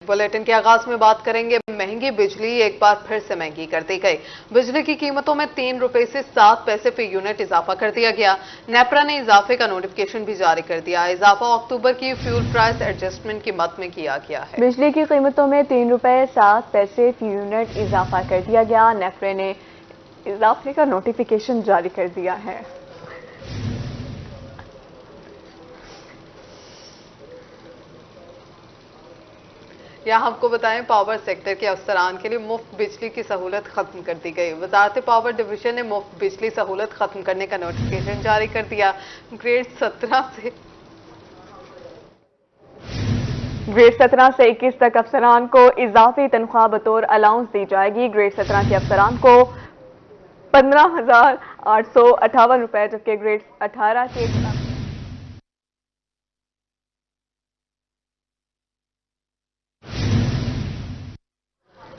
Bulletin के आगाज में बात करेंगे महंगी बिजली एक बार फिर से महंगी कर दी गई। बिजली की कीमतों में 3 रुपए से 7 पैसे फी यूनिट इजाफा कर दिया गया। नेपरा ने इजाफे का नोटिफिकेशन भी जारी कर दिया। इजाफा अक्टूबर की फ्यूल प्राइस एडजस्टमेंट की मद में किया गया है। बिजली की कीमतों में 3 रुपए 7 पैसे फी यूनिट इजाफा कर दिया गया। नेपरा ने इजाफे का नोटिफिकेशन जारी कर दिया है। यहाँ आपको बताएं, पावर सेक्टर के अफसरान के लिए मुफ्त बिजली की सहूलत खत्म कर दी गई। वजारत पावर डिवीजन ने मुफ्त बिजली सहूलत खत्म करने का नोटिफिकेशन जारी कर दिया। ग्रेड 17 से 21 तक अफसरान को इजाफी तनख्वाह बतौर अलाउंस दी जाएगी। ग्रेड 17 के अफसरान को 15,858 रुपए, जबकि ग्रेड 18 के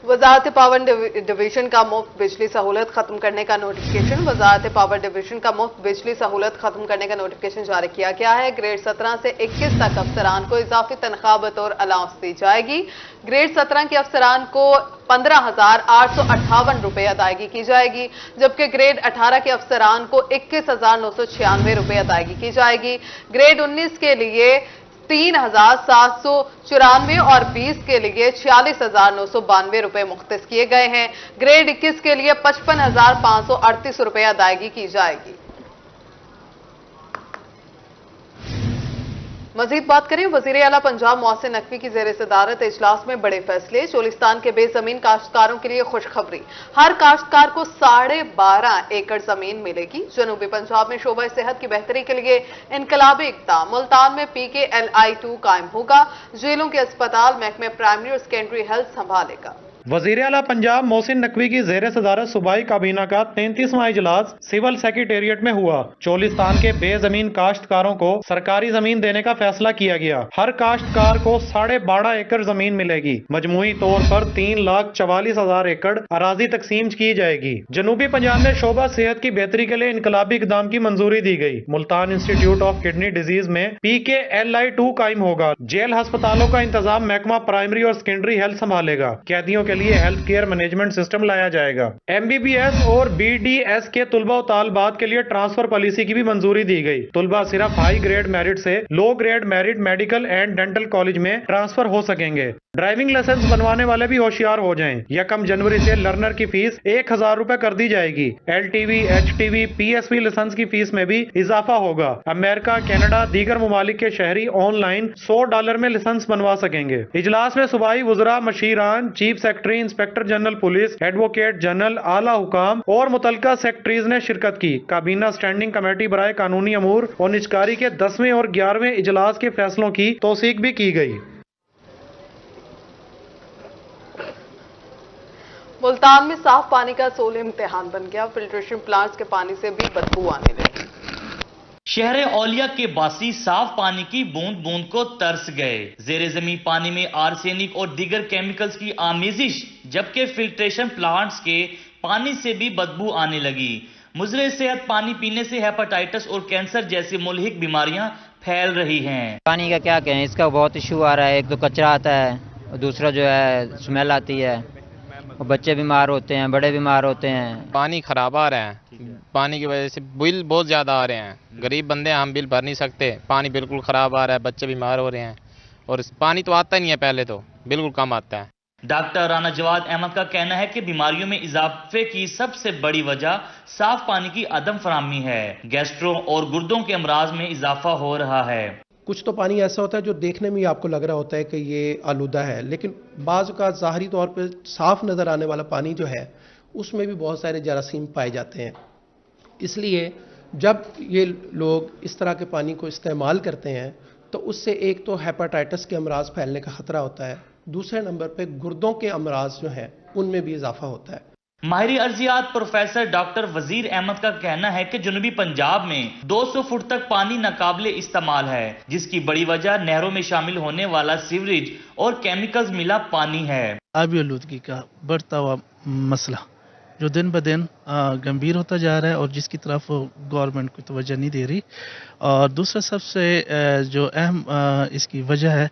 वजारत पावर डिवीजन का मुफ्त बिजली सहूलत खत्म करने का नोटिफिकेशन। वजारत पावर डिवीजन का मुफ्त बिजली सहूलत खत्म करने का नोटिफिकेशन जारी किया गया है। ग्रेड 17 से 21 तक अफसरान को इजाफी तनख्वाह बतौर अलाउंस दी जाएगी। ग्रेड 17 के अफसरान को 15,858 रुपए अदायगी की जाएगी, जबकि ग्रेड 18 के अफसरान को 21,996 रुपए अदायगी की जाएगी। ग्रेड 19 के लिए 3,794 और 20 के लिए 46,992 रुपए मुख्तस किए गए हैं। ग्रेड 21 के लिए 55,538 रुपए अदायगी की जाएगी। मजीद बात करें, वजीर आला पंजाब मोहसिन नकवी की ज़ेर सदारत इजलास में बड़े फैसले। चोलिस्तान के बेजमीन काश्तकारों के लिए खुशखबरी। हर काश्तकार को 12.5 एकड़ जमीन मिलेगी। जनूबी पंजाब में शोबा सेहत की बेहतरी के लिए इनकलाबी इक़दाम। मुल्तान में PKLI-2 कायम होगा। जेलों के अस्पताल महकमे प्राइमरी और सेकेंडरी हेल्थ संभालेगा। वज़ीर आला पंजाब मोहसिन नकवी की ज़ेर सदारत सूबाई काबीना का 33वां इजलास सिविल सेक्रेटेरिएट में हुआ। चोलिस्तान के बेजमीन काश्तकारों को सरकारी जमीन देने का फैसला किया गया। हर काश्तकार को 12.5 एकड़ जमीन मिलेगी। मजमूई तौर पर 3,44,000 एकड़ अराजी तकसीम की जाएगी। जनूबी पंजाब में शोबा सेहत की बेहतरी के लिए इनकलाबी इकदाम की मंजूरी दी गई। Multan institute of kidney disease में PKLI-2 कायम होगा। जेल अस्पतालों का इंतजाम महकमा प्राइमरी और सेकेंडरी हेल्थ संभालेगा। कैदियों के लिए हेल्थ केयर मैनेजमेंट सिस्टम लाया जाएगा। MBBS और BDS के तुलबा और तालबात के लिए ट्रांसफर पॉलिसी की भी मंजूरी दी गई। तुलबा सिर्फ हाई ग्रेड मेरिट से low grade merit medical and dental college में ट्रांसफर हो सकेंगे। ड्राइविंग लाइसेंस बनवाने वाले भी होशियार हो जाएं। 1 जनवरी से लर्नर की फीस 1,000 रुपए कर दी जाएगी। LTV, HTV, PSV लाइसेंस की फीस में भी इजाफा होगा। अमेरिका, कनाडा, दीगर ममालिक के शहरी ऑनलाइन $100 में लाइसेंस बनवा सकेंगे। इजलास में सूबाई वज़रा, मशीरान, chief secretary, inspector general police, advocate general, आला हुकाम और मुतल्लिका सेक्रेटरीज ने शिरकत की। काबीना स्टैंडिंग कमेटी बराए कानूनी अमूर और निजकारी के 10वें और 11वें इजलास के फैसलों की तौसीक भी की गई। मुल्तान में साफ पानी का सोल इम्तिहान बन गया। फिल्ट्रेशन प्लांट्स के पानी से भी बदबू आने लगी। शहर औलिया के बासी साफ पानी की बूंद बूंद को तरस गए। जेरे जमीन पानी में आर्सेनिक और दीगर केमिकल्स की आमेजिश, जबकि फिल्ट्रेशन प्लांट्स के पानी से भी बदबू आने लगी। मुजरे सेहत पानी पीने से हेपेटाइटिस और कैंसर जैसी मुल्हिक बीमारियां फैल रही हैं। पानी का क्या कहें, इसका बहुत इशू आ रहा है। एक तो कचरा आता है और दूसरा जो है स्मेल आती है और बच्चे बीमार होते हैं, बड़े बीमार होते हैं। पानी खराब आ रहा है। पानी की वजह से बिल बहुत ज़्यादा आ रहे हैं। गरीब बंदे हम बिल भर नहीं सकते। पानी बिल्कुल ख़राब आ रहा है, बच्चे बीमार हो रहे हैं और पानी तो आता नहीं है, पहले तो बिल्कुल कम आता है। डॉक्टर राना जवाद अहमद का कहना है कि बीमारियों में इजाफे की सबसे बड़ी वजह साफ पानी की अदम फराहमी है। गैस्ट्रो और गुर्दों के अमराज में इजाफा हो रहा है। कुछ तो पानी ऐसा होता है जो देखने में ही आपको लग रहा होता है कि ये आलूदा है, लेकिन बाज़ का ज़ाहरी तौर पे साफ नज़र आने वाला पानी जो है उसमें भी बहुत सारे जरासीम पाए जाते हैं। इसलिए जब ये लोग इस तरह के पानी को इस्तेमाल करते हैं तो उससे एक तो हेपेटाइटिस के अमराज फैलने का खतरा होता है, दूसरे नंबर पे गुर्दों के अमराज जो हैं उनमें भी इजाफा होता है। माहिर अर्जियात प्रोफेसर डॉक्टर वजीर अहमद का कहना है कि जनूबी पंजाब में 200 फुट तक पानी नाकाबिले इस्तेमाल है, जिसकी बड़ी वजह नहरों में शामिल होने वाला सीवरेज और केमिकल्स मिला पानी है। आबी आलूदगी का बढ़ता हुआ मसला जो दिन ब दिन गंभीर होता जा रहा है और जिसकी तरफ गवर्नमेंट कोई तवज्जो नहीं दे रही। और दूसरा सबसे जो अहम इसकी वजह है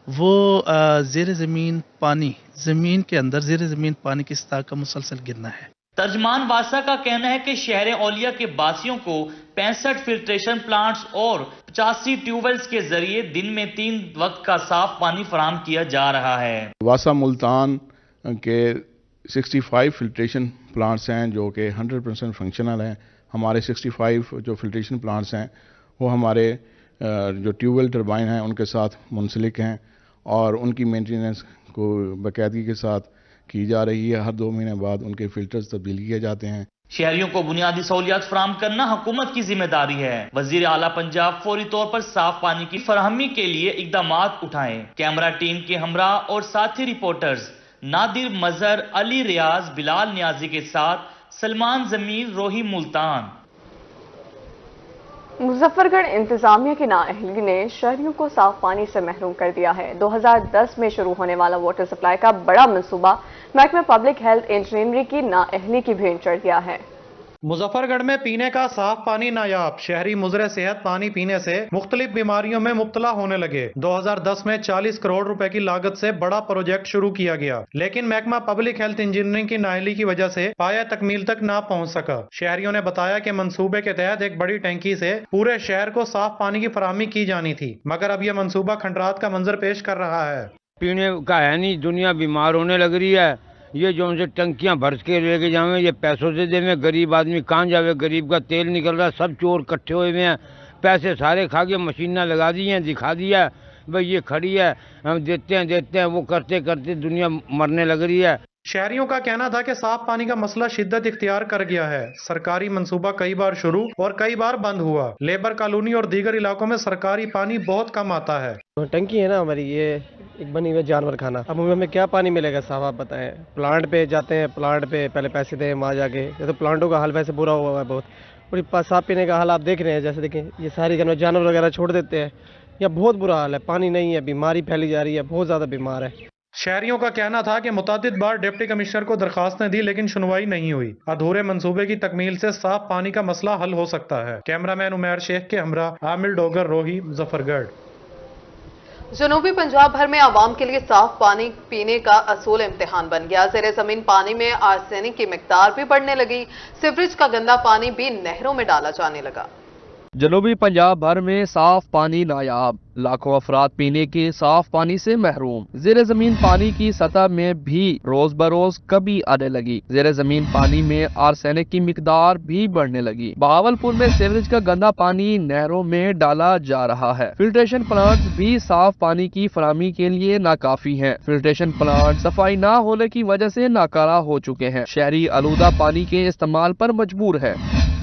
वो ज़ेर ज़मीन पानी, ज़मीन के अंदर ज़ेर ज़मीन पानी की सतह का मुसलसल गिरना है। तर्जमान वासा का कहना है कि शहर औलिया के बासियों को 65 फिल्ट्रेशन प्लांट्स और 85 ट्यूबवेल्स के जरिए दिन में 3 वक्त का साफ पानी फराहम किया जा रहा है। वासा मुल्तान के 65 फिल्ट्रेशन प्लांट्स हैं जो कि 100% फंक्शनल हैं। हमारे 65 जो फिल्ट्रेशन प्लांट्स हैं वो हमारे जो ट्यूबवेल टरबाइन हैं उनके साथ मुंसलिक हैं और उनकी मेंटेनेंस को बाकायदगी के साथ की जा रही है। हर 2 महीने बाद उनके फिल्टर्स तब्दील किए जाते हैं। शहरियों को बुनियादी सहूलियात फराहम करना हुकूमत की जिम्मेदारी है। वजीर आला पंजाब फौरी तौर पर साफ पानी की फराहमी के लिए इकदामात उठाएं। कैमरा टीम के हमरा और साथी रिपोर्टर्स नादिर मजहर, अली रियाज, बिलाल नियाजी के साथ सलमान जमीर, रोही मुल्तान। मुजफ्फरगढ़ इंतजामिया की नाअहली ने शहरियों को साफ पानी से महरूम कर दिया है। 2010 में शुरू होने वाला वाटर सप्लाई का बड़ा मंसूबा महकमे पब्लिक हेल्थ इंजीनियरिंग की नाअहली की भेंट चढ़ गया है। मुजफ्फरगढ़ में पीने का साफ पानी नायाब, शहरी मुजरे सेहत पानी पीने से मुख्तलिफ बीमारियों में मुब्तला होने लगे। 2010 में 40 करोड़ रुपए की लागत से बड़ा प्रोजेक्ट शुरू किया गया, लेकिन महकमा पब्लिक हेल्थ इंजीनियरिंग की नाअहली की वजह से पाया तकमील तक ना पहुंच सका। शहरियों ने बताया कि मंसूबे के तहत एक बड़ी टैंकी से पूरे शहर को साफ पानी की फराहमी की जानी थी, मगर अब यह मंसूबा खंडरात का मंजर पेश कर रहा है। पीने का है नहीं, दुनिया बीमार होने लग रही है। ये जो उनसे टंकियां भर के लेके जावे, ये पैसों से देवे, गरीब आदमी कहाँ जावे? गरीब का तेल निकल रहा है, सब चोर इकट्ठे हुए हैं, पैसे सारे खा के मशीनें लगा दी हैं, दिखा दिया भाई ये खड़ी है, हम देते हैं, वो करते करते दुनिया मरने लग रही है। शहरियों का कहना था कि साफ पानी का मसला शिद्दत इख्तियार कर गया है। सरकारी मंसूबा कई बार शुरू और कई बार बंद हुआ। लेबर कॉलोनी और दीगर इलाकों में सरकारी पानी बहुत कम आता है। टंकी है ना हमारी, ये एक बनी हुई जानवर खाना, अब हमें क्या पानी मिलेगा साफ? आप बताएं। प्लांट पे जाते हैं, प्लांट पे पहले पैसे दें, वहाँ जाके ये तो प्लांटों का हाल वैसे बुरा हुआ है बहुत, और साफ पीने का हाल आप देख रहे हैं। जैसे देखें ये सारी जानवर वगैरह छोड़ देते हैं, यह बहुत बुरा हाल है, पानी नहीं है, बीमारी फैली जा रही है, बहुत ज़्यादा बीमार है। शहरियों का कहना था कि मुतादिद बार डिप्टी कमिश्नर को दरखास्तें दी, लेकिन सुनवाई नहीं हुई। अधूरे मंसूबे की तकमील से साफ पानी का मसला हल हो सकता है। कैमरामैन उमैर शेख के हमरा, आमिल डोगर, रोही, मुजफ्फरगढ़। जनूबी पंजाब भर में आवाम के लिए साफ पानी पीने का असूल इम्तिहान बन गया। ज़ेरे ज़मीन पानी में आर्सेनिक की मिकदार भी बढ़ने लगी। सीवरेज का गंदा पानी भी नहरों में डाला जाने लगा। जनूबी पंजाब भर में साफ पानी नायाब, लाखों अफराद पीने के साफ पानी से महरूम। ज़ेरे ज़मीन पानी की सतह में भी रोज बरोज कमी आने लगी। ज़ेरे ज़मीन पानी में आर्सेनिक की मिकदार भी बढ़ने लगी। बहावलपुर में सीवरेज का गंदा पानी नहरों में डाला जा रहा है। फिल्ट्रेशन प्लांट्स भी साफ पानी की फराहमी के लिए नाकाफी हैं। फिल्ट्रेशन प्लांट सफाई न होने की वजह से नाकारा हो चुके हैं। शहरी आलूदा पानी के इस्तेमाल पर मजबूर है।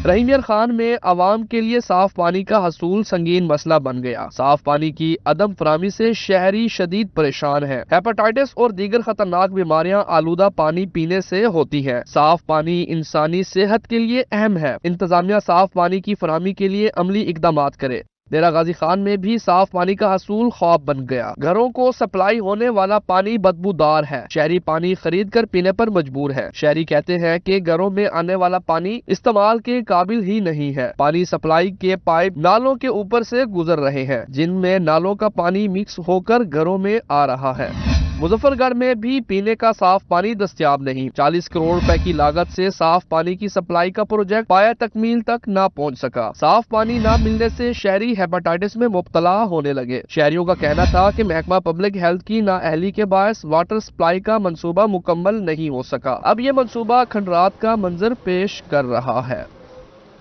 रहीमियर खान में आवाम के लिए साफ पानी का हसूल संगीन मसला बन गया। साफ पानी की अदम फराहमी से शहरी शदीद परेशान है। हेपेटाइटिस और दीगर खतरनाक बीमारियां आलूदा पानी पीने से होती हैं। साफ पानी इंसानी सेहत के लिए अहम है। इंतजामिया साफ पानी की फराहमी के लिए अमली इकदामात करे। डेरा गाजी खान में भी साफ पानी का हसूल ख्वाब बन गया। घरों को सप्लाई होने वाला पानी बदबूदार है। शहरी पानी खरीद कर पीने पर मजबूर है। शहरी कहते हैं कि घरों में आने वाला पानी इस्तेमाल के काबिल ही नहीं है। पानी सप्लाई के पाइप नालों के ऊपर से गुजर रहे हैं, जिनमें नालों का पानी मिक्स होकर घरों में आ रहा है। मुजफ्फरगढ़ में भी पीने का साफ पानी दस्तयाब नहीं। 40 करोड़ रुपए की लागत से साफ पानी की सप्लाई का प्रोजेक्ट पाया तकमील तक न पहुंच सका। साफ पानी न मिलने से शहरी हेपेटाइटिस में मुब्तला होने लगे। शहरियों का कहना था कि महकमा पब्लिक हेल्थ की नाअहली के बायस वाटर सप्लाई का मंसूबा मुकम्मल नहीं हो सका। अब ये मंसूबा खंडरात का मंजर पेश कर रहा है।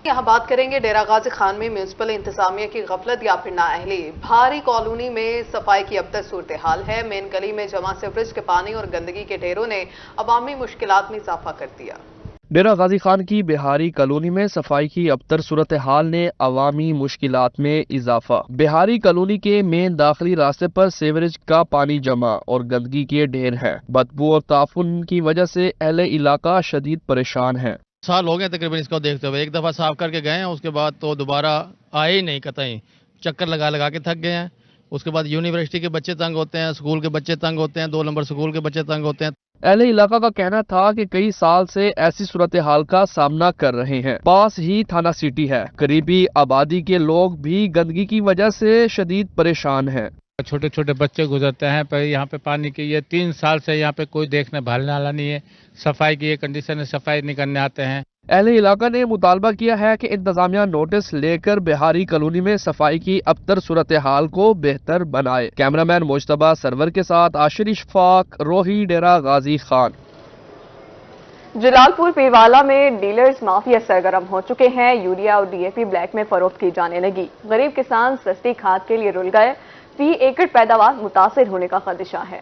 यहाँ बात करेंगे डेरा गाजी खान में म्यूनिसिपल इंतजामिया की गफलत या फिर नाअहली। भारी कॉलोनी में सफाई की अब तक सूरत हाल है। मेन गली में जमा सीवरेज के पानी और गंदगी के ढेरों ने अवामी मुश्किलात में इजाफा कर दिया। डेरा गाजी खान की बिहारी कॉलोनी में सफाई की अबतर सूरत हाल ने अवामी मुश्किलात में इजाफा। बिहारी कॉलोनी के मेन दाखिली रास्ते पर सीवरेज का पानी जमा और गंदगी के ढेर है। बदबू और ताफुन की वजह से अहले इलाका शदीद परेशान है। साल हो गए तकरीबन इसको देखते हुए। एक दफ़ा साफ करके गए हैं, उसके बाद तो दोबारा आए ही नहीं, कतई चक्कर लगा लगा के थक गए हैं। उसके बाद यूनिवर्सिटी के बच्चे तंग होते हैं, स्कूल के बच्चे तंग होते हैं, 2 नंबर स्कूल के बच्चे तंग होते हैं। अहले इलाका का कहना था कि कई साल से ऐसी सूरत हाल का सामना कर रहे हैं। पास ही थाना सिटी है। करीबी आबादी के लोग भी गंदगी की वजह से शदीद परेशान हैं। छोटे छोटे बच्चे गुजरते हैं, पर यहाँ पे पानी की ये 3 साल से यहाँ पे कोई देखने भालने वाला नहीं है। सफाई की ये कंडीशन है, सफाई नहीं करने आते हैं। अहले इलाका ने मुतालबा किया है कि इंतजामिया नोटिस लेकर बिहारी कॉलोनी में सफाई की अबतर सूरत हाल को बेहतर बनाए। कैमरामैन मुश्तबा सरवर के साथ आशिर इशफाक, रोही, डेरा गाजी खान। जलालपुर पीरवाला में डीलर्स माफिया सरगर्म हो चुके हैं। यूरिया और डीएपी ब्लैक में फरोख्त की जाने लगी। गरीब किसान सस्ती खाद के लिए रुल गए। फी एकड़ पैदावार मुतासिर होने का खदशा है।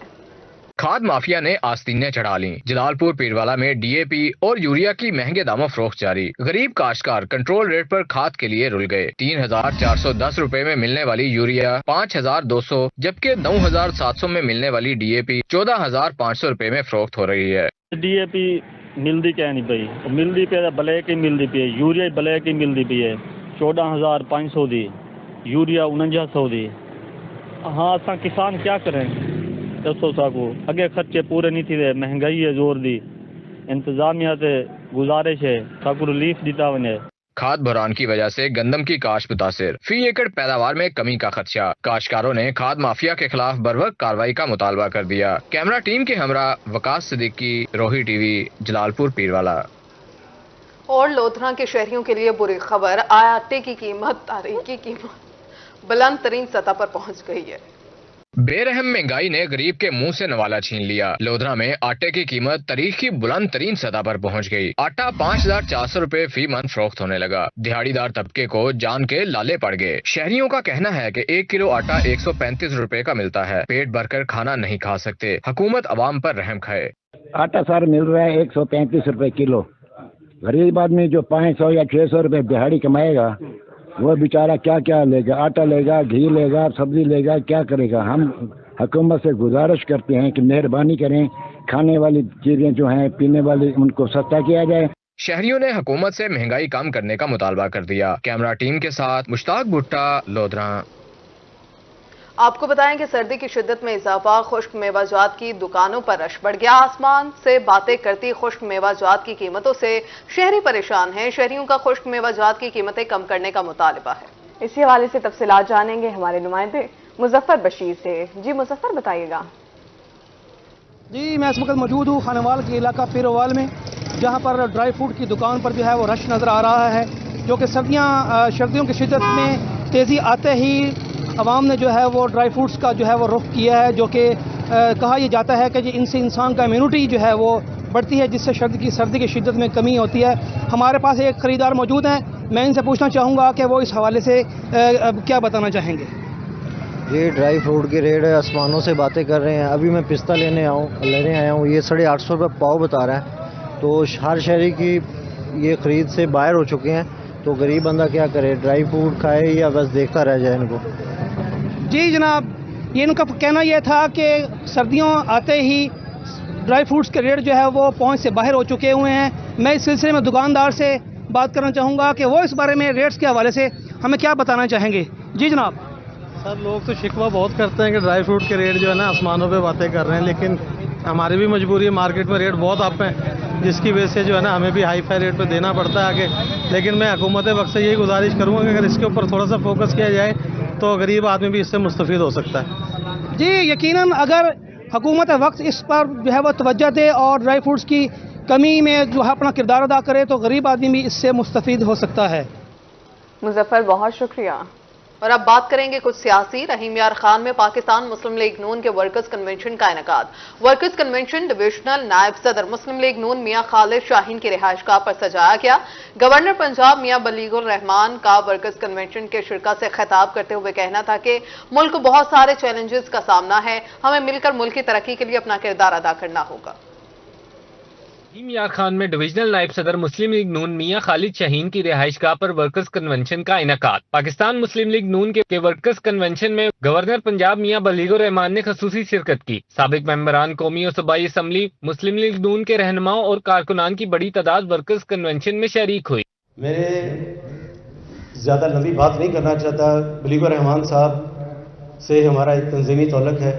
खाद माफिया ने आस्तीनें चढ़ा ली। जलालपुर पीरवाला में डीएपी और यूरिया की महंगे दामों फरोख्त जारी। गरीब काश्तकार कंट्रोल रेट पर खाद के लिए रुल गए। 3,410 रुपए में मिलने वाली यूरिया 5,200, जबकि 9,700 में मिलने वाली डीएपी 14,500 रुपए में फरोख्त हो रही है। डीएपी मिलती क्या नहीं पई, मिलती पे ब्लैक ही मिलती पई है, यूरिया ब्लैक ही मिलती पई है। 14,500 दी, यूरिया 4900 दी। हाँ, असा किसान क्या करें, दसो साकू अगे खर्चे पूरे नहीं थी, महंगाई है जोर दी। इंतजामिया से गुजारिश है साकू रिलीफ दीता वने। खाद बहरान की वजह से गंदम की काश्त मुतासिर, फी एकड़ पैदावार में कमी का खदशा। काश्तकारों ने खाद माफिया के खिलाफ बरवक्त कार्रवाई का मुतालबा कर दिया। कैमरा टीम के हमरा वकास सिद्दीकी, रोही टीवी, जलालपुर पीरवाला। और लोधरा के शहरियों के लिए बुरी खबर, आटे की कीमत, तारीख की कीमत बुलंद तरीन सतह पर पहुंच गई है। बेरहम महंगाई ने गरीब के मुंह से नवाला छीन लिया। लोधरा में आटे की कीमत तारीख की बुलंद तरीन सतह पर पहुंच गई। आटा 5,400 रुपए फी मन फरोख्त होने लगा। दिहाड़ीदार तबके को जान के लाले पड़ गए। शहरियों का कहना है कि 1 किलो आटा 135 रुपए का मिलता है। पेट भरकर खाना नहीं खा सकते। हुकूमत अवाम पर रहम खाए। आटा सर मिल रहा है 135 रुपए किलो। गरीब आदमी जो 500 या 600 रुपए दिहाड़ी कमाएगा, वो बेचारा क्या क्या लेगा, आटा लेगा, घी लेगा, सब्जी लेगा, क्या करेगा। हम हुकूमत से गुजारिश करते हैं कि मेहरबानी करें, खाने वाली चीजें जो हैं, पीने वाली, उनको सस्ता किया जाए। शहरियों ने हुकूमत से महंगाई कम करने का मुतालबा कर दिया। कैमरा टीम के साथ मुश्ताक भुट्टा, लोधरा। आपको बताएं कि सर्दी की शिद्दत में इजाफा, खुश्क मेवाजात की दुकानों पर रश बढ़ गया। आसमान से बातें करती खुश्क मेवाजात की कीमतों से शहरी परेशान हैं। शहरियों का खुश्क मेवाजात की कीमतें कम करने का मुतालबा है। इसी हवाले से तफसीलात जानेंगे हमारे नुमाइंदे मुजफ्फर बशीर से। जी मुजफ्फर, बताइएगा। जी, मैं इस वक्त मौजूद हूँ खानेवाल के इलाका पीरवाल में, जहाँ पर ड्राई फ्रूट की दुकान पर जो है वो रश नज़र आ रहा है, जो कि सर्दियों की शिद्दत में तेज़ी आते ही अवाम ने जो है वो ड्राई फ्रूट्स का जो है वो रुख किया है, जो कि कहा यह जाता है कि इनसे इंसान का इम्यूनिटी जो है वो बढ़ती है, जिससे सर्दी की शिद्दत में कमी होती है। हमारे पास एक ख़रीदार मौजूद हैं, मैं इनसे पूछना चाहूँगा कि वो इस हवाले से क्या बताना चाहेंगे। ये ड्राई फ्रूट के रेट आसमानों से बातें कर रहे हैं। अभी मैं पिस्ता लेने आया हूँ, ये 850 रुपये पाव बता रहा है। तो हर शहरी की ये ख़रीद से बाहर हो चुके हैं, तो गरीब बंदा क्या करे, ड्राई फ्रूट खाए या बस देखता रह जाए इनको। जी जनाब, ये इनका कहना यह था कि सर्दियों आते ही ड्राई फ्रूट्स के रेट जो है वो पहुंच से बाहर हो चुके हुए हैं। मैं इस सिलसिले में दुकानदार से बात करना चाहूँगा कि वो इस बारे में रेट्स के हवाले से हमें क्या बताना चाहेंगे। जी जनाब। सर, लोग तो शिकवा बहुत करते हैं कि ड्राई फ्रूट के रेट जो है ना आसमानों पे बातें कर रहे हैं, लेकिन हमारी भी मजबूरी है, मार्केट में रेट बहुत अप है, जिसकी वजह से जो है ना हमें भी हाई फाई रेट पे देना पड़ता है आगे। लेकिन मैं हुकूमत वक्त से यही गुजारिश करूँगा कि अगर इसके ऊपर थोड़ा सा फोकस किया जाए तो गरीब आदमी भी इससे मुस्तफीद हो सकता है। जी यकीनन, अगर हुकूमत वक्त इस पर जो है वो तवज्जो दे और ड्राई फ्रूट्स की कमी में जो है अपना किरदार अदा करे तो गरीब आदमी भी इससे मुस्तफीद हो सकता है। मुजफ्फर, बहुत शुक्रिया। और अब बात करेंगे कुछ सियासी। रहीम यार खान में पाकिस्तान मुस्लिम लीग नून के वर्कर्स कन्वेंशन का इनेकाद। वर्कर्स कन्वेंशन डिविजनल नायब सदर मुस्लिम लीग नून मियां खालिद शाहीन की रिहाइशगाह पर सजाया गया। गवर्नर पंजाब मियां बलीगुर रहमान का वर्कर्स कन्वेंशन के शिरका से खिताब करते हुए कहना था कि मुल्क को बहुत सारे चैलेंजेस का सामना है, हमें मिलकर मुल्क की तरक्की के लिए अपना किरदार अदा करना होगा। रहीम यार खान में डिविजनल नायब सदर मुस्लिम लीग नून मियां खालिद शाहीन की रिहाइशगाह पर वर्कर्स कन्वेंशन का इनेकाद। पाकिस्तान मुस्लिम लीग नून के वर्कर्स कन्वेंशन में गवर्नर पंजाब मियां बलीगुर रहमान ने खसूसी शिरकत की। साबिक मेंबरान कौमी और सूबाई असम्बली, मुस्लिम लीग नून के रहनुमाओं और कारकुनान की बड़ी तादाद वर्कर्स कन्वेंशन में शरीक हुई। मेरे ज्यादा लंबी बात नहीं करना चाहता। बलीगुर रहमान साहब से हमारा एक तंजीमी तौल्लुक है,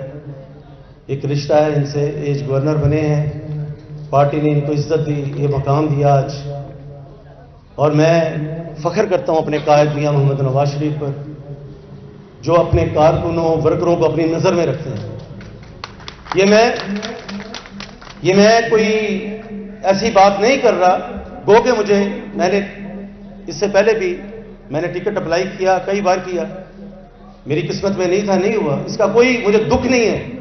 एक रिश्ता है इनसे। एज गवर्नर बने हैं, पार्टी ने इनको इज्जत दी, ये मकाम दिया आज, और मैं फख्र करता हूं अपने कायद मियां मोहम्मद नवाज शरीफ पर। جو اپنے کارکنوں ورکروں کو اپنی نظر میں رکھتے ہیں. یہ میں کوئی ایسی بات نہیں کر رہا. گو کہ میں نے اس سے پہلے بھی میں نے ٹکٹ اپلائی کیا, کئی بار کیا, میری قسمت میں نہیں تھا, نہیں ہوا. اس کا کوئی مجھے دکھ نہیں ہے.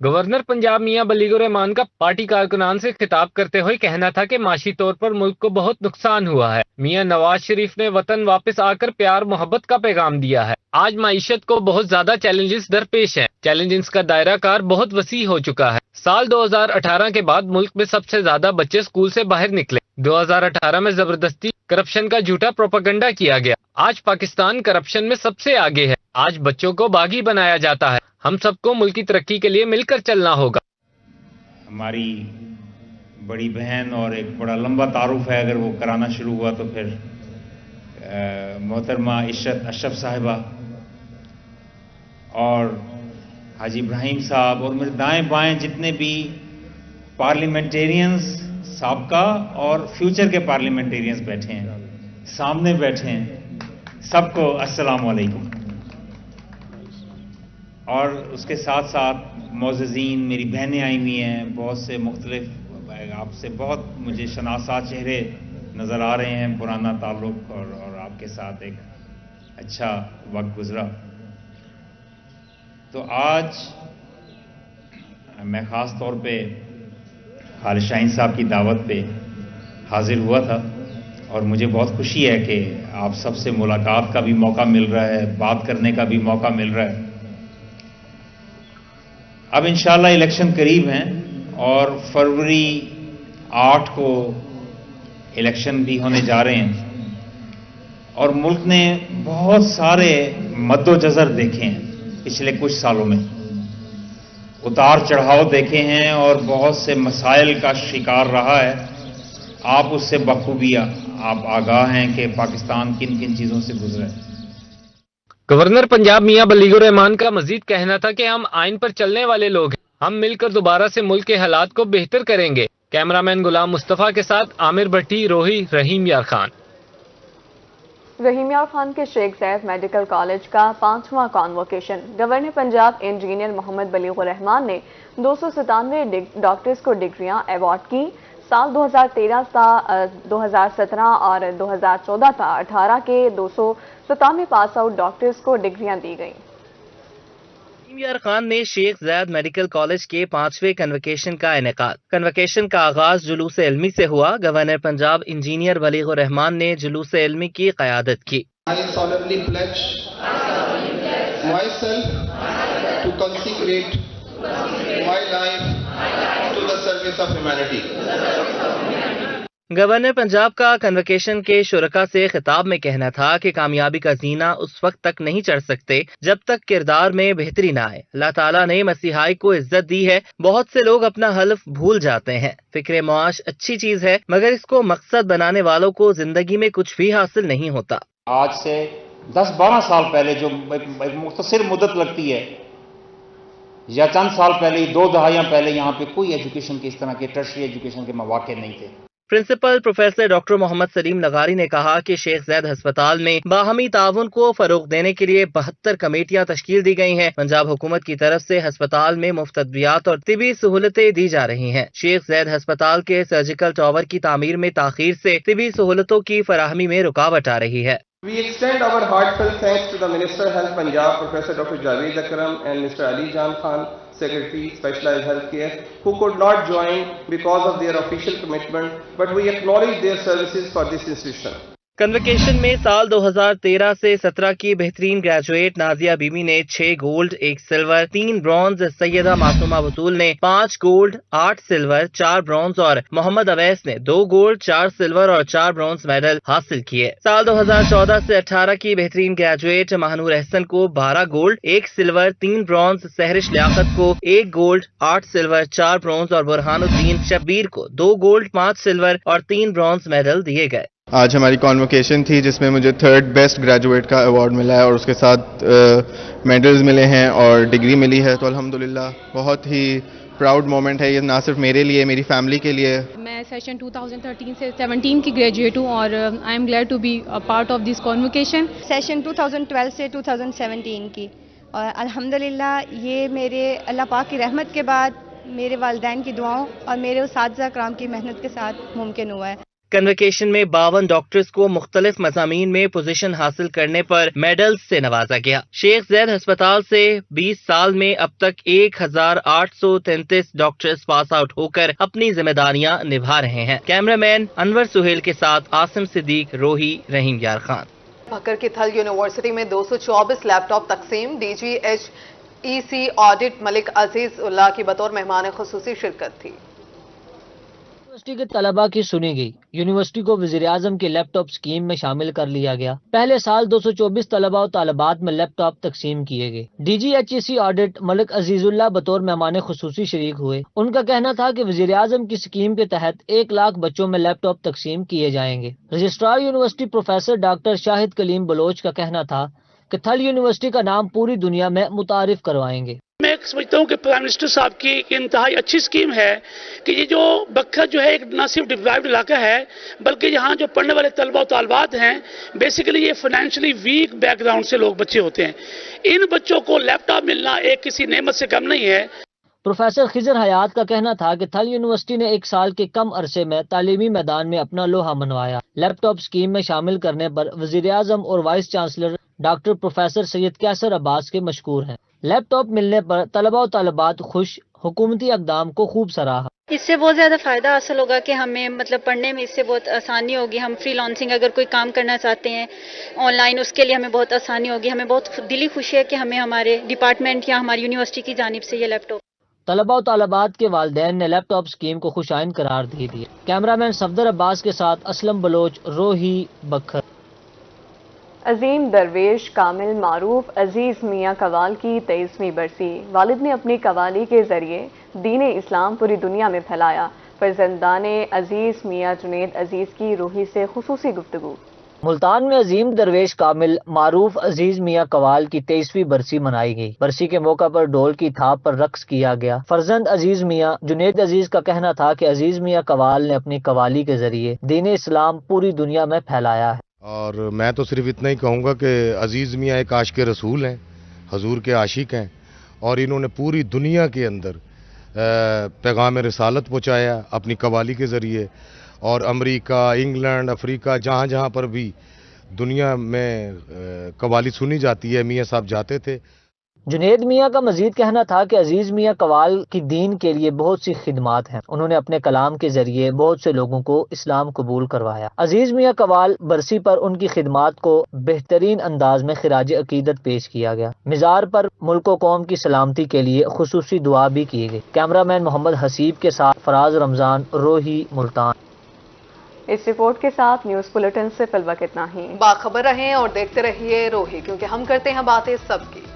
گورنر پنجاب میاں بلیغ الرحمان کا پارٹی کارکنان سے خطاب کرتے ہوئے کہنا تھا کہ معاشی طور پر ملک کو بہت نقصان ہوا ہے. میاں نواز شریف نے وطن واپس آ کر پیار محبت کا پیغام دیا ہے. آج معیشت کو بہت زیادہ چیلنجز درپیش ہیں. چیلنجز کا دائرہ کار بہت وسیع ہو چکا ہے. سال 2018 کے بعد ملک میں سب سے زیادہ بچے اسکول سے باہر نکلے. 2018 میں زبردستی کرپشن کا جھوٹا پروپیگنڈا کیا گیا. آج پاکستان کرپشن میں سب سے آگے ہے. آج بچوں کو باغی بنایا جاتا ہے. ہم سب کو ملک کی ترقی کے لیے مل کر چلنا ہوگا. ہماری بڑی بہن اور ایک بڑا لمبا تعارف ہے, اگر وہ کرانا شروع ہوا تو پھر محترمہ عشرت اشرف صاحبہ اور حاجی ابراہیم صاحب اور میرے دائیں بائیں جتنے بھی پارلیمنٹیرینز سابقہ اور فیوچر کے پارلیمنٹیرینز بیٹھے ہیں, سامنے بیٹھے ہیں, سب کو السلام علیکم. اور اس کے ساتھ ساتھ معززین, میری بہنیں آئی ہوئی ہیں, بہت سے مختلف آپ سے بہت مجھے شناسا چہرے نظر آ رہے ہیں. پرانا تعلق اور آپ کے ساتھ ایک اچھا وقت گزرا. تو آج میں خاص طور پہ خالد شاہین صاحب کی دعوت پہ حاضر ہوا تھا اور مجھے بہت خوشی ہے کہ آپ سب سے ملاقات کا بھی موقع مل رہا ہے, بات کرنے کا بھی موقع مل رہا ہے. اب انشاءاللہ الیکشن قریب ہیں اور فروری 8 کو الیکشن بھی ہونے جا رہے ہیں اور ملک نے بہت سارے مد و جزر دیکھے ہیں پچھلے کچھ سالوں میں, اتار چڑھاؤ دیکھے ہیں اور بہت سے مسائل کا شکار رہا ہے. آپ اس سے بخوبی آپ آگاہ ہیں کہ پاکستان کن کن چیزوں سے گزرا ہے. گورنر پنجاب میاں بلیغ الرحمان کا مزید کہنا تھا کہ ہم آئین پر چلنے والے لوگ ہیں. ہم مل کر دوبارہ سے ملک کے حالات کو بہتر کریں گے. کیمرامین غلام مصطفیٰ کے ساتھ عامر بھٹی, روہی, رحیم یار خان. رحیم یار خان کے شیخ زید میڈیکل کالج کا 5واں کانووکیشن. گورنر پنجاب انجینئر محمد بلیغ الرحمان نے 297 ڈاکٹرز کو ڈگریاں ایوارڈ کی. سال 2013 تا 2017 اور 2014 تا 18 کے 297 پاس آؤٹ ڈاکٹرز کو ڈگریاں دی گئیں. رحیم یار خان نے شیخ زید میڈیکل کالج کے 5ویں کنووکیشن کا انعقاد. کنووکیشن کا آغاز جلوس علمی سے ہوا. گورنر پنجاب انجینئر بلیغ الرحمان نے جلوس علمی کی قیادت کی. I solemnly pledge myself to consecrate my life to the service of humanity. Governor Punjab کا کنووکیشن کے شرکاء سے خطاب میں کہنا تھا کہ کامیابی کا زینہ اس وقت تک نہیں چڑھ سکتے جب تک کردار میں بہتری نہ آئے. اللہ تعالیٰ نے مسیحائی کو عزت دی ہے. بہت سے لوگ اپنا حلف بھول جاتے ہیں. فکر معاش اچھی چیز ہے مگر اس کو مقصد بنانے والوں کو زندگی میں کچھ بھی حاصل نہیں ہوتا. آج سے 10-12 سال پہلے جو ایک مختصر مدت لگتی ہے یا چند سال پہلے, 2 دہائیاں پہلے یہاں پہ کوئی ایجوکیشن کے اس طرح کے ٹرشری ایجوکیشن کے مواقع نہیں تھے. پرنسپل پروفیسر ڈاکٹر محمد سلیم نغاری نے کہا کہ شیخ زید ہسپتال میں باہمی تعاون کو فروغ دینے کے لیے 72 کمیٹیاں تشکیل دی گئی ہیں. پنجاب حکومت کی طرف سے ہسپتال میں مفت ادویات اور طبی سہولتیں دی جا رہی ہیں. شیخ زید ہسپتال کے سرجیکل ٹاور کی تعمیر میں تاخیر سے طبی سہولتوں کی فراہمی میں رکاوٹ آ رہی ہے. We extend our heartfelt thanks to the Minister of Health Punjab, Professor Dr. Javed Akram and Mr. Ali Jan Khan, Secretary Specialized Healthcare, who could not join because of their official commitment, but we acknowledge their services for this institution. کنووکیشن میں سال 2013 سے 17 کی بہترین graduate Nazia بیوی نے 6 gold 1 silver 3 bronze, سیدہ معصومہ بطول نے 5 gold 8 silver 4 bronze اور محمد اویس نے 2 گولڈ 4 سلور اور 4 برونز میڈل حاصل کیے. سال 2014 سے 18 کی بہترین گریجویٹ مہنور احسن کو 12 گولڈ 1 سلور 3 برونز, سہرش لیاقت کو 1 گولڈ 8 سلور 4 برونز اور برہان الدین شبیر کو 2 گولڈ 5 سلور اور 3 برونز میڈل دیے گئے. آج ہماری کانووکیشن تھی جس میں مجھے 3rd بیسٹ گریجویٹ کا ایوارڈ ملا ہے اور اس کے ساتھ میڈلز ملے ہیں اور ڈگری ملی ہے. تو الحمدللہ بہت ہی प्राउड मोमेंट है ये, ना सिर्फ मेरे लिए, मेरी फैमिली के लिए। मैं सेशन 2013 से 17 की ग्रेजुएट हूँ और I am glad to be a part of this convocation. Session 2012 से 2017 की, और अल्हम्दुलिल्लाह ये मेरे अल्लाह पाक की रहमत के बाद मेरे वालिदैन की दुआओं और मेरे उस्ताद-ए कराम की मेहनत के साथ मुमकिन हुआ है। कन्वोकेशन में 52 डॉक्टर्स को मुख्तलिफ मज़ामीन में पोजीशन हासिल करने पर मेडल्स से नवाजा गया। शेख ज़ैद अस्पताल से 20 साल में अब तक 1833 डॉक्टर्स पास आउट होकर अपनी जिम्मेदारियां निभा रहे हैं। कैमरामैन अनवर सुहेल के साथ आसिम सिद्दीक, रोही, रहीम यार खान। भक्कर की थल यूनिवर्सिटी में 224 लैपटॉप तकसीम। DGHEC ऑडिट मलिक अजीज उल्लाह की बतौर मेहमान खुसूसी शिरकत थी। यूनिवर्सिटी के तलबा की सुनी गई। यूनिवर्सिटी को वज़ीर-ए-आज़म की लैपटॉप स्कीम में शामिल कर लिया गया। पहले साल 224 तलबा और तालिबात में लैपटॉप तकसीम किए गए। DGHEC ऑडिट मलिक अजीजुल्लाह बतौर मेहमान खुसूसी शरीक हुए। उनका कहना था कि वज़ीर-ए-आज़म की स्कीम के तहत 1 लाख बच्चों में लैपटॉप तकसीम किए जाएंगे। Registrar university professor doctor Shahid Kaleem Baloch का कहना था कि थल यूनिवर्सिटी का नाम पूरी दुनिया में मुतारिफ करवाएंगे। मैं समझता हूँ कि प्राइम मिनिस्टर साहब की इंतहाई अच्छी स्कीम है कि ये जो बखर जो है एक न सिर्फ डिप्राइव्ड इलाका है, बल्कि यहाँ जो पढ़ने वाले तलबा और तालिबात हैं, बेसिकली ये फाइनेंशियली वीक बैकग्राउंड से लोग बच्चे होते हैं। इन बच्चों को लैपटॉप मिलना एक किसी नेमत से कम नहीं है। प्रोफेसर खिजर हयात का कहना था कि थल यूनिवर्सिटी ने 1 साल के कम अरसे में तालीमी मैदान में अपना लोहा मनवाया। लैपटॉप स्कीम में शामिल करने पर वज़ीर-ए-आज़म और vice chancellor doctor professor Syed Qaiser Abbas के मशकूर हैं। लैपटॉप मिलने पर तलबा और तालिबात खुश, हुकूमती इक़दाम को खूब सराहा। इससे बहुत ज़्यादा फ़ायदा हासिल होगा कि हमें मतलब पढ़ने में इससे बहुत आसानी होगी। हम फ्रीलांसिंग अगर कोई काम करना चाहते हैं ऑनलाइन, उसके लिए हमें बहुत आसानी होगी। हमें बहुत दिली खुशी है कि हमें हमारे डिपार्टमेंट या हमारी यूनिवर्सिटी की जानिब से ये लैपटॉप। तलबा और तालिबात के वालिदैन ने लैपटॉप स्कीम को खुशाइन करार दे दिया। कैमरामैन सफदर अब्बास के साथ असलम बलोच, रोही, बखर। अजीम दरवेश कामिल मारूफ अजीज मियाँ कवाल की 23वीं बरसी। वालिद ने अपनी कवाली के जरिए दीन इस्लाम पूरी दुनिया में फैलाया। फर्जंदाने अजीज मियाँ जुनेद अजीज की रूही से खुसूसी गुफ्तगू। मुल्तान में अजीम दरवेश कामिल मारूफ अजीज मियाँ कवाल की 23वीं बरसी मनाई गई। बरसी के मौका पर ढोल की थाप पर रक्स किया गया। फर्जंद अजीज मियाँ जुनेद अजीज का कहना था कि अजीज मियाँ कवाल ने अपनी कवाली के जरिए दीन इस्लाम पूरी दुनिया में फैलाया है। और मैं तो सिर्फ इतना ही कहूँगा कि अजीज़ मियाँ एक आशिक़ रसूल हैं, हजूर के आशिक हैं, और इन्होंने पूरी दुनिया के अंदर पैगाम रिसालत पहुँचाया अपनी कवाली के ज़रिए। और अमेरिका, इंग्लैंड, अफ्रीका, जहाँ जहाँ पर भी दुनिया में कवाली सुनी जाती है, मियाँ साहब जाते थे। जुनेद मियाँ का मजीद कहना था कि अजीज मियाँ कवाल की दीन के लिए बहुत सी खिदमात हैं। उन्होंने अपने कलाम के जरिए बहुत से लोगों को इस्लाम कबूल करवाया। अजीज मियाँ कवाल बरसी पर उनकी खिदमात को बेहतरीन अंदाज में खिराज अकीदत पेश किया गया। मिज़ार पर मुल्क व कौम की सलामती के लिए खुसूसी दुआ भी की गई। कैमरामैन मोहम्मद हसीब के साथ फराज रमजान, रोही, मुल्तान। इस रिपोर्ट के साथ न्यूज़ बुलेटिन से फिल वक्त इतना ही। बाखबर रहें और देखते रहिए रोही, क्योंकि हम करते हैं बातें सबकी।